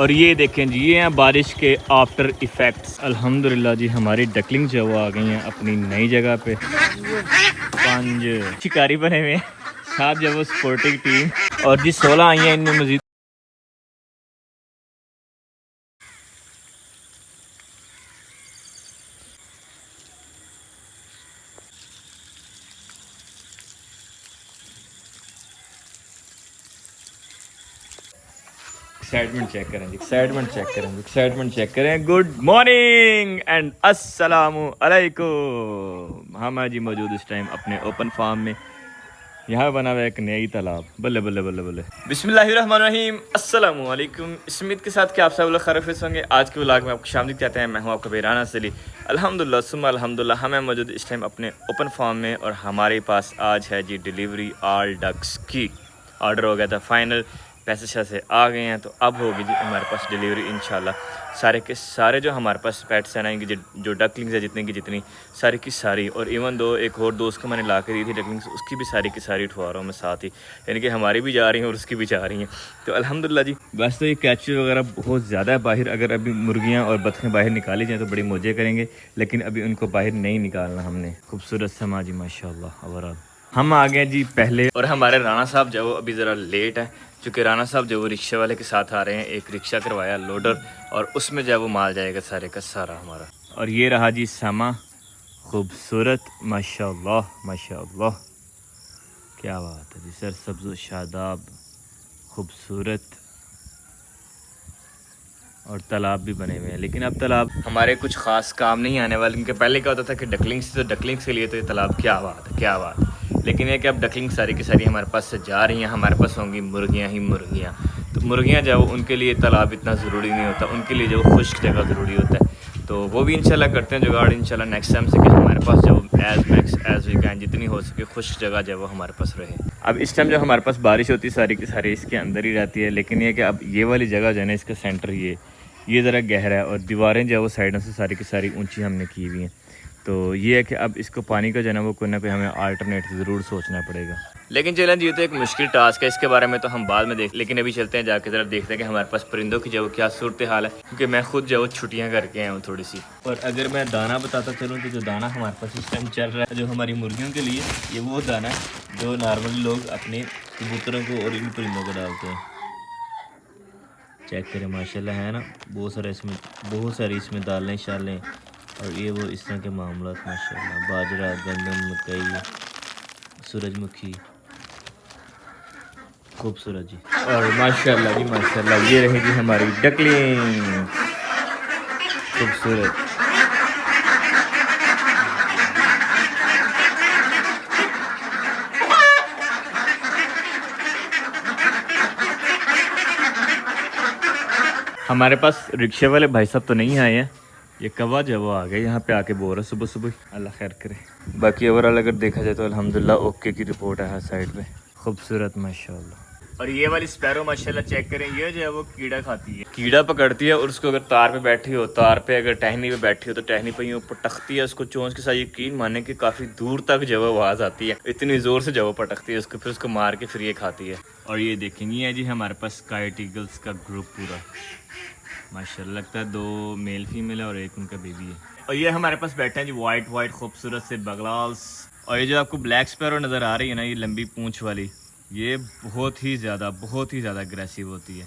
और ये देखें जी, ये हैं बारिश के आफ्टर इफ़ेक्ट्स। अल्हम्दुलिल्लाह जी, हमारी डकलिंग जो वो आ गई हैं अपनी नई जगह पे। 5 शिकारी बने हुए हैं, साथ जो वो स्पोर्टिंग टीम, और जी 16 आई हैं इनमें मजीद। एक्साइटमेंट चेक करें जी, एक्साइटमेंट चेक करें जी, एक्साइटमेंट चेक करें। गुड मॉर्निंग एंड अस्सलामु अलैकुम। हम हैं जी मौजूद इस टाइम अपने ओपन फार्म में। यहाँ बना हुआ है एक नई तालाब। बल्ले बल्ले बल्ले बल्ले। बिस्मिल्लाहिर्रहमानिर्रहीम, अस्सलामु अलैकुम। इस उम्मीद के साथ कि आप सब लोग खैरियत होंगे। आज के व्लॉग में आपको शामिल कहते हैं। मैं हूँ आपका बेराना सली। अल्हम्दुलिल्लाह सुम्मा अल्हम्दुलिल्लाह, हमें मौजूद इस टाइम अपने ओपन फार्म में, और हमारे पास आज है जी डिलीवरी ऑल डक्स की। ऑर्डर हो गया था फाइनल, पैसे शैसे आ गए हैं, तो अब होगी जी हमारे पास डिलीवरी इंशाल्लाह। सारे के सारे जो हमारे पास पेट्स हैं ना, इनकी जो डकलिंग्स है जितनी की जितनी, सारी की सारी, और इवन दो एक और दोस्त को मैंने ला के दी थी डकलिंग्स, उसकी भी सारी की सारी उठवा रहा हूँ मैं साथ ही, यानी कि हमारी भी जा रही हैं और उसकी भी जा रही हैं। तो अल्हम्दुलिल्लाह जी। वैसे तो ये कैचू वगैरह बहुत ज़्यादा है बाहर, अगर अभी मुर्गियाँ और बतखें बाहर निकाली जाएँ तो बड़ी मौजें करेंगे, लेकिन अभी उनको बाहर नहीं निकालना हमने। खूबसूरत समा जी माशाल्लाह। ओवरऑल हम आ गए जी पहले, और हमारे राणा साहब जो अभी ज़रा लेट है, क्योंकि राणा साहब जो वो रिक्शे वाले के साथ आ रहे हैं। एक रिक्शा करवाया लोडर, और उसमें जो वो माल जाएगा सारे का सारा हमारा। और ये रहा जी समा, खूबसूरत माशाल्लाह माशाल्लाह, क्या बात है जी। सर सब्ज़ शादाब, खूबसूरत, और तालाब भी बने हुए हैं। लेकिन अब तालाब हमारे कुछ ख़ास काम नहीं आने वाले, क्योंकि पहले क्या होता था कि डकलिंग्स, तो डकलिंग्स के लिए तो ये तालाब क्या बात है, क्या बात है। लेकिन ये कि अब डकलिंग सारी की सारी हमारे पास से जा रही हैं, हमारे पास होंगी मुर्गियाँ ही मुर्गियाँ। तो मुर्गियाँ जो उनके लिए तालाब इतना ज़रूरी नहीं होता, उनके लिए जो खुश्क जगह ज़रूरी होता है। तो वो भी इंशाल्लाह करते हैं जुगाड़ इंशाल्लाह नेक्स्ट टाइम से, कि हमारे पास जो as max as we can जितनी हो सके खुश्क जगह जो वो हमारे पास रहे। अब इस टाइम जो हमारे पास बारिश होती है सारी की सारी इसके अंदर ही रहती है, लेकिन ये कि अब ये वाली जगह जो है ना, इसका सेंटर ये ज़रा गहरा है, और दीवारें जो है वो साइडों से सारी की सारी ऊंची हमने की हुई हैं। तो ये है कि अब इसको पानी का जो है ना वो कोई ना कोई हमें आल्टरनेट ज़रूर सोचना पड़ेगा। लेकिन चलें जी, ये तो एक मुश्किल टास्क है, इसके बारे में तो हम बाद में देख, लेकिन अभी चलते हैं जाके ज़रा देखते हैं कि हमारे पास परिंदों की जो क्या सूरत हाल है, क्योंकि मैं खुद जो छुट्टियाँ करके आया हूँ थोड़ी सी। और अगर मैं दाना बताता चलूँ, तो जो दाना हमारे पास इस टाइम चल रहा है जो हमारी मुर्गियों के लिए, ये वो दाना है जो नॉर्मली लोग अपने कबूतरों को और इन परिंदों को डालते हैं। चेक करें माशाल्लाह, है ना, बहुत सारी इसमें दालें शालें, और ये वो इस तरह के मामला माशाल्लाह। बाजरा, गंदम, मकई, सूरजमुखी, खूबसूरत जी। और माशाल्लाह जी माशाल्लाह, ये रही जी हमारी डकलिंग, खूबसूरत। हमारे पास रिक्शे वाले भाई साहब तो नहीं आए हैं, ये कौवा जो वो आ गए यहाँ पे आके बोल रहा सुबह सुबह। अल्लाह खैर करे। बाकी ओवरऑल अगर देखा जाए तो अल्हम्दुलिल्लाह ओके की रिपोर्ट है हर साइड पे। खूबसूरत माशाल्लाह। और ये वाली स्पैरो माशाल्लाह चेक करें, ये जो है वो कीड़ा खाती है, कीड़ा पकड़ती है, और उसको अगर तार पे बैठी हो, तार पे अगर टहनी पे बैठी हो, तो टहनी पे यूँ पटकती है उसको चोंच के साथ। यकीन माने कि काफ़ी दूर तक जो है आवाज़ आती है, इतनी ज़ोर से जो वो पटकती है उसको, फिर उसको मार के फिर ये खाती है। और ये देखेंगे ये जी हमारे पास स्काई ईगल्स का ग्रुप पूरा माशाल्लाह, लगता है 2 मेल फीमेल है और एक उनका बेबी है। और ये हमारे पास बैठे हैं जी वाइट खूबसूरत से बगलाल्स। और ये जो आपको ब्लैक स्पैरो नज़र आ रही है ना, ये लंबी पूंछ वाली, ये बहुत ही ज़्यादा अग्रेसिव होती है।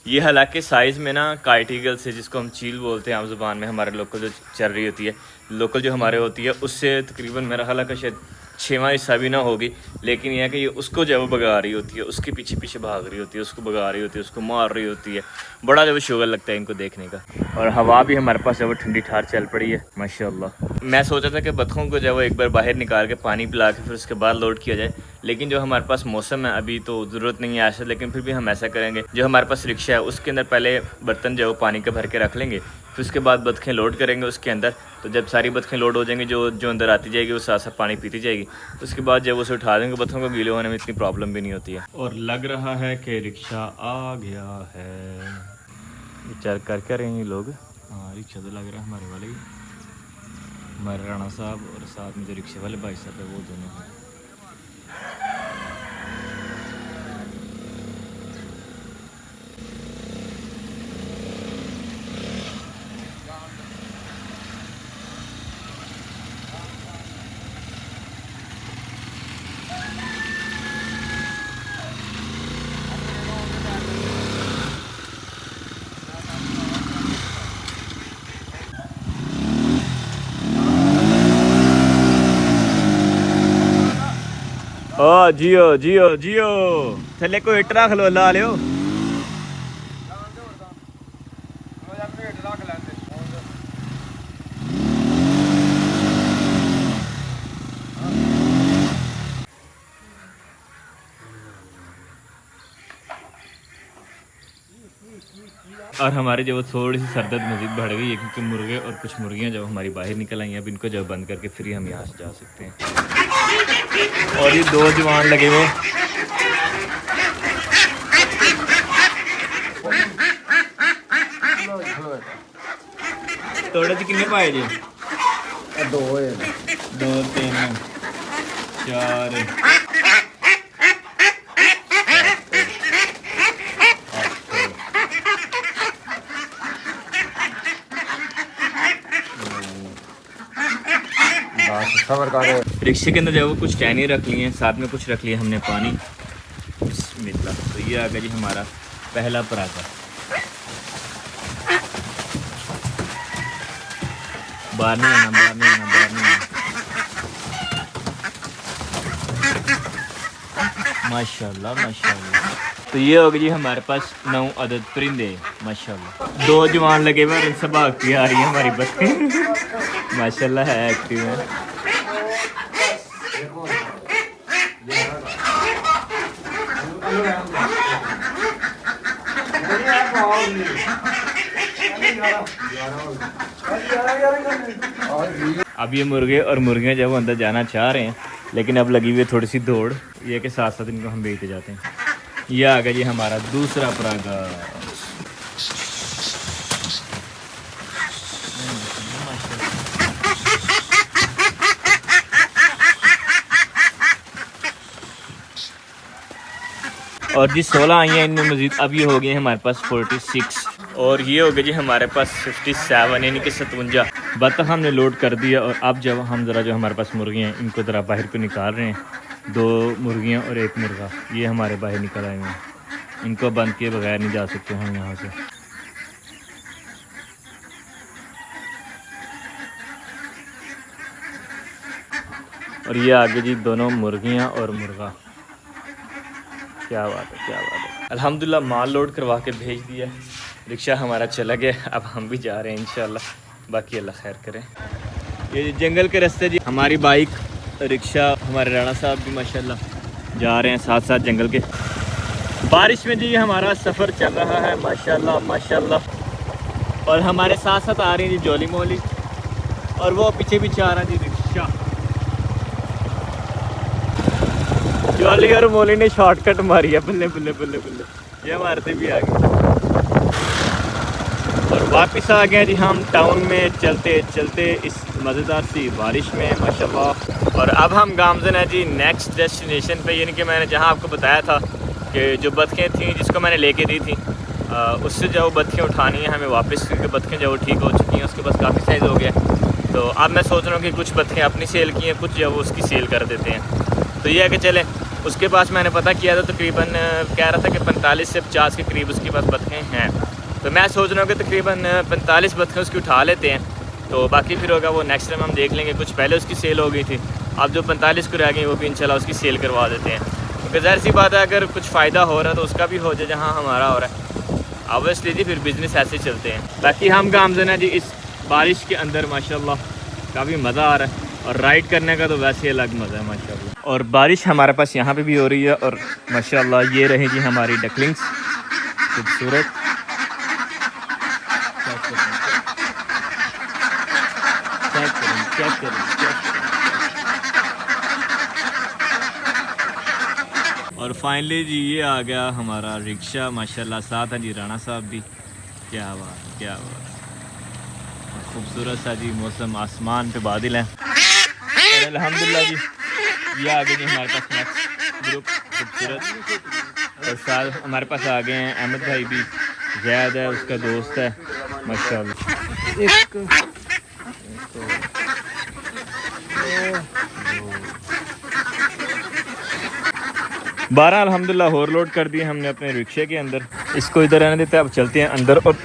ये हालांकि साइज़ में ना काइट ईगल से, जिसको हम चील बोलते हैं आम ज़ुबान में, हमारे लोकल जो चल रही होती है, लोकल जो हमारे होती है, उससे तकरीबन मेरा ख्याल है कि शायद 6वां हिस्सा भी ना होगी। लेकिन यह है कि ये उसको जब भगा रही होती है, उसके पीछे पीछे भाग रही होती है, उसको भगा रही होती है, उसको मार रही होती है। बड़ा जब शुगर लगता है इनको देखने का। और हवा भी हमारे पास जब ठंडी ठार चल पड़ी है माशाल्लाह। मैं सोचा था कि बतखों को जब एक बार बाहर निकाल के पानी पिला के फिर उसके बाद लोड किया जाए, लेकिन जो हमारे पास मौसम है अभी तो ज़रूरत नहीं है ऐसा। लेकिन फिर भी हम ऐसा करेंगे, जो हमारे पास रिक्शा है उसके अंदर पहले बर्तन जो पानी के भर के रख लेंगे, फिर उसके बाद बतखें लोड करेंगे उसके अंदर। तो जब सारी बतखें लोड हो जाएंगी, जो अंदर आती जाएगी वो साथ साथ पानी पीती जाएगी, उसके बाद जब उसे उठा देंगे, बतखों को गीले होने में इतनी प्रॉब्लम भी नहीं होती है। और लग रहा है कि रिक्शा आ गया है। विचार कर क्या रहे हैं ये लोग। हाँ, रिक्शा तो लग रहा है हमारे वाले ही, हमारे राणा साहब, और साथ में जो रिक्शे वाले भाई साहब है वो दोनों हैं। जियो जियो जियो थले कोई इट रख लो ला लियो और हमारे जो थोड़ी सी सरदर्द मजीद बढ़ गई है क्योंकि मुर्गे और कुछ मुर्गियां जब हमारी बाहर निकल आई हैं अब इनको जब बंद करके फिर हम यहाँ से जा सकते हैं। और ये 2 जवान लगे हुए थोड़े से कितने पाए जी 2 2 3 4 रिक्शे के अंदर जो वो कुछ टहनी रख ली हैं साथ में कुछ रख लिया हमने पानी बिस्मिल्लाह। तो ये आ गया जी हमारा पहला पराठा। बाहर नहीं आना बाहर नहीं आना बाहर नहीं आना। माशाल्लाह माशाल्लाह। तो ये हो गई जी हमारे पास 9 अदद परिंदे माशाल्लाह। 2 जवान लगे हुए और इनसे भागती आ रही है हमारी बस माशाल्लाह है एक्टिव है। अब ये मुर्गे और मुर्गियां जब अंदर जाना चाह रहे हैं लेकिन अब लगी हुई है थोड़ी सी दौड़ ये के साथ साथ इनको हम बेचते जाते हैं। ये आ गया जी हमारा दूसरा पराठा। और जी 16 आई हैं इनमें मजीद अब ये हो गए हैं हमारे पास 46 और ये हो गए जी हमारे पास 57 यानी कि 57 बतख हमने लोड कर दिया। और अब जब हम ज़रा जो हमारे पास मुर्गियाँ हैं इनको ज़रा बाहर को निकाल रहे हैं। 2 मुर्गियाँ और 1 मुर्गा ये हमारे बाहर निकल आए हैं। इनको बंद किए बगैर नहीं जा सकते हम यहाँ से। और ये आगे जी दोनों मुर्गियाँ और मुर्गा। क्या बात है क्या बात है। अल्हम्दुलिल्लाह माल लोड करवा के भेज दिया। रिक्शा हमारा चला गया अब हम भी जा रहे हैं इंशाल्लाह। बाकी अल्लाह खैर करें। ये जंगल के रास्ते जी हमारी बाइक रिक्शा हमारे राणा साहब भी माशाल्लाह जा रहे हैं साथ साथ जंगल के। बारिश में जी हमारा सफ़र चल रहा है माशाल्लाह माशाल्लाह। और हमारे साथ साथ आ रही है जी जोली मोली और वो पीछे पीछे आ रहा है जी रिक्शा। जोली और मोली ने शॉर्टकट मारी है बल्ले बल्ले बल्ले बल्ले ये मारते भी आ गए। और वापस आ गए जी हम टाउन में चलते चलते इस मज़ेदार सी बारिश में माशाल्लाह। और अब हम गामज़न है जी नेक्स्ट डेस्टिनेशन पे यानी कि मैंने जहां आपको बताया था कि जो बतखें थी जिसको मैंने लेके दी थी उससे जो बतखें उठानी है हमें वापस क्योंकि बतखें जो ठीक हो चुकी हैं उसके पास काफ़ी साइज़ हो गया। तो अब मैं सोच रहा हूँ कि कुछ बतखें अपनी सेल की हैं कुछ जो वो उसकी सेल कर देते हैं। तो ये है कि चले उसके पास मैंने पता किया था तकरीबन कह रहा था कि 45 से 50 के करीब उसके पास बतखें हैं। तो मैं सोच रहा हूँ कि तकरीबन 45 बतखें उसकी उठा लेते हैं। तो बाकी फिर होगा वो नेक्स्ट टाइम हम देख लेंगे। कुछ पहले उसकी सेल हो गई थी अब जो 45 को रह गई वो भी इंशाल्लाह उसकी सेल करवा देते हैं। क्योंकि ज़ाहिर सी बात है अगर कुछ फ़ायदा हो रहा है तो उसका भी हो जाए जहाँ हमारा हो रहा है ऑब्वियसली जी फिर बिज़नेस ऐसे चलते हैं। बाकी हम गामज़न है जी इस बारिश के अंदर माशाल्लाह काफ़ी मज़ा आ रहा है और राइड करने का तो वैसे अलग मज़ा है माशाल्लाह। और बारिश हमारे पास यहाँ पे भी हो रही है और माशाल्लाह ये रही जी हमारी डकलिंग्स खूबसूरत। और फाइनली जी ये आ गया हमारा रिक्शा माशाल्लाह साथ है जी राणा साहब भी। क्या बात क्या बात खूबसूरत सा जी मौसम आसमान पे बादल हैं और अल्हम्दुलिल्लाह जी ये आ गए जी हमारे पास नेक्स्ट ग्रुप खूबसूरत। और साथ हमारे पास आ गए हैं अहमद भाई भी जैद है उसका दोस्त है माशाल्लाह। बारह अल्हम्दुलिल्लाह और लोड कर दिए हमने अपने रिक्शे के अंदर। इसको इधर रहने देते हैं अब चलते हैं अंदर और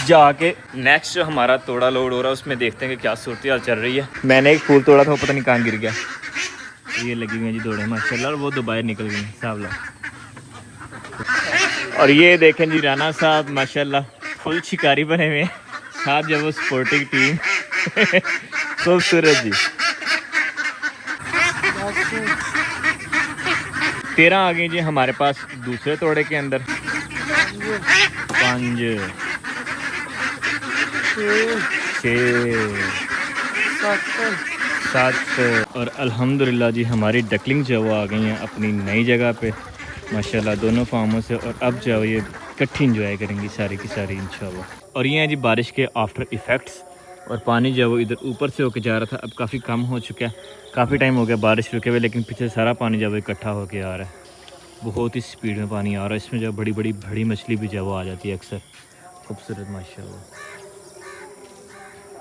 जाके नेक्स्ट जो हमारा तोड़ा लोड हो रहा है उसमें देखते हैं कि क्या सूरत हाल चल रही है। मैंने एक फूल तोड़ा था वो पता नहीं कहाँ गिर गया ये लगी हुई हैं जी दौड़े माशाल्लाह, और वो तो बाहर निकल गई साहब लोग। और ये देखें जी राना साहब माशाल्लाह फुल शिकारी बने हुए हैं, साथ जब वो स्पोर्टिंग टीम खूबसूरत जी। 13 आ गई जी हमारे पास दूसरे तोड़े के अंदर। 5 6 7 और अल्हम्दुलिल्लाह जी हमारी डकलिंग जो है वो आ गई हैं अपनी नई जगह पे माशाल्लाह दोनों फार्मों से। और अब जो है ये इकट्ठी इंजॉय करेंगी सारी की सारी इंशाल्लाह। और ये हैं जी बारिश के आफ्टर इफ़ेक्ट्स, और पानी जो है वो इधर ऊपर से होके जा रहा था, अब काफ़ी कम हो चुका है। काफ़ी टाइम हो गया बारिश रुके हुए, लेकिन पीछे सारा पानी जो है वो इकट्ठा होके आ रहा है। बहुत ही स्पीड में पानी आ रहा है, इसमें जो बड़ी बड़ी बड़ी मछली भी जो है वो आ जाती है अक्सर। खूबसूरत माशाल्लाह।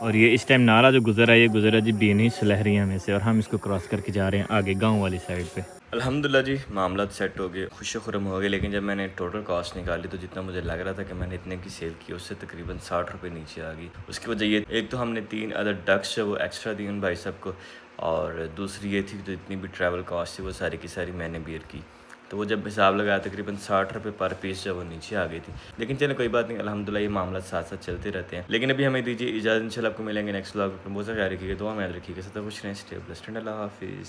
और ये इस टाइम नाला जो गुजरा है, ये गुजरा जी बीनी सुलहरिया में से, और हम इसको क्रॉस करके जा रहे हैं आगे गांव वाली साइड पे। अल्हम्दुलिल्लाह जी मामला सेट हो गए, खुश खुरम हो गए। लेकिन जब मैंने टोटल कॉस्ट निकाली तो जितना मुझे लग रहा था कि मैंने इतने की सेल की, उससे तकरीबन 60 रुपये नीचे आ गई। उसकी वजह ये, एक तो हमने 3 अदर डक्स जो वो एक्स्ट्रा दी उन भाई साहब को, और दूसरी ये थी तो जितनी भी ट्रैवल कॉस्ट थी वो सारी की सारी मैंने बेयर की। तो वो जब हिसाब लगाया तकरीबन 60 रुपये पर पीस जब वो नीचे आ गई थी। लेकिन चलो कोई बात नहीं, अल्हम्दुलिल्लाह ये मामला साथ साथ चलते रहते हैं। लेकिन अभी हमें दीजिए इजाज़त, इंशाल्लाह आपको मिलेंगे नेक्स्ट व्लॉग में। बहुत सारे रखिएगा, दुआ में याद रखिएगा, सब कुछ नहीं, स्टे ब्लेस्ड, अल्लाह हाफिज़।